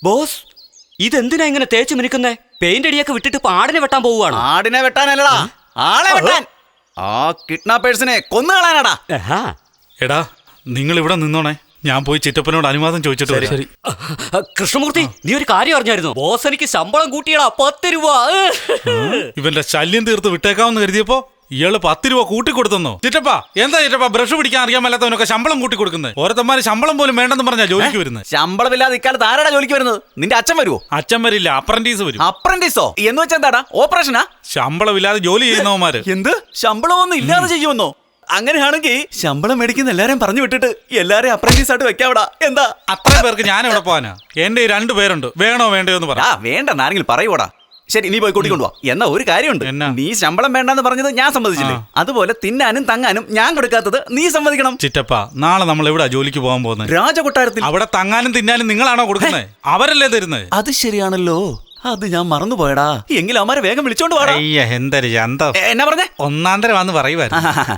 Boss ഇതെന്തിനാ ഇങ്ങനെ തേച്ച് മിനുക്കുന്നേ? പെയിന്റ് അടിയൊക്കെ വിട്ടിട്ട് ഇപ്പൊ ആടിനെ വെട്ടാൻ പോവുകയാണ്. ആടിനെ വെട്ടാനല്ലടാ, ആളെ വെട്ടാൻ. ആ കിഡ്നാപ്പേഴ്സിനെ കൊന്നുകളാനാടാ. എടാ നിങ്ങൾ ഇവിടെ നിന്നോണേ, ഞാൻ പോയി ചിറ്റപ്പനോട് അനുവാദം ചോദിച്ചിട്ട് വരാം. ശരി. കൃഷ്ണമൂർത്തി, നീ ഒരു കാര്യം അറിഞ്ഞായിരുന്നു? ബോസ് എനിക്ക് ശമ്പളം കൂട്ടിയടാ 10 രൂപ. ഇവന്റെ ശല്യം തീർത്ത് വിട്ടേക്കാമെന്ന് കരുതിയപ്പോ ഇയാള് 10 രൂപ കൂട്ടിക്കൊടുത്തെന്നോ? ചിറ്റപ്പ എന്താ ചിറ്റപ്പ ബ്രഷ് പിടിക്കാൻ അറിയാൻ മേലാത്തവനൊക്കെ ശമ്പളം കൂട്ടിക്കൊടുക്കുന്നത്? ഓരോരുത്തന്മാര് ശമ്പളം പോലും വേണ്ടെന്ന് പറഞ്ഞാ ജോലിക്ക് വരുന്നത്. ശമ്പളമില്ലാതെ ഇക്കാലത്ത് ആരാടാ ജോലിക്ക് വരുന്നത്? നിന്റെ അച്ഛൻ വരുവോ? അച്ഛൻ വരില്ല, അപ്രന്റീസ് വരും. അപ്രന്റീസോ എന്ന് വെച്ചാ എന്താടാ? ഓപ്പറേഷനാ? ശമ്പളമില്ലാതെ ജോലി ചെയ്യുന്നവന്മാര്. എന്ത് ശമ്പളമൊന്നും ഇല്ലാതെ ചെയ്യുമെന്നോ? അങ്ങനെയാണെങ്കിൽ ശമ്പളം മേടിക്കുന്ന എല്ലാരെയും പറഞ്ഞു വിട്ടിട്ട് എല്ലാരെയും അപ്രന്റീസ് ആയിട്ട് വെക്കാവിടാ. എന്താ അത്രയും പേർക്ക് ഞാൻ എവിടെ പോവാനാ? എന്റെ 2 പേരുണ്ട്, വേണോ വേണ്ടയോ എന്ന് പറ. വേണ്ടെന്ന് ആരെങ്കിലും പറയൂടാ. ശരി, നീ പോയി കൂട്ടിക്കൊണ്ടുവാ. എന്നാ ഒരു കാര്യമുണ്ട്, നീ ശമ്പളം വേണ്ടെന്ന് പറഞ്ഞത് ഞാൻ സമ്മതിച്ചില്ലേ? അതുപോലെ തിന്നാനും തങ്ങാനും ഞാൻ കൊടുക്കാത്തത് നീ സമ്മതിക്കണം. ചിറ്റപ്പ നാളെ നമ്മൾ എവിടാ ജോലിക്ക് പോകാൻ പോകുന്നത്? രാജകൊട്ടാരത്തിൽ. അവിടെ തങ്ങാനും തിന്നാനും നിങ്ങളാണോ കൊടുക്കുന്നത്? അവരല്ലേ തരുന്നത്? അത് ശരിയാണല്ലോ, അത് ഞാൻ മറന്നുപോയടാ. എങ്കിലും അവന്മാരെ വേഗം വിളിച്ചോണ്ട് പോടാ. എന്തൊരു ചന്ത. എന്നാ പറഞ്ഞേ? ഒന്നാന്തരമാന്ന് പറയുവായിരുന്നു.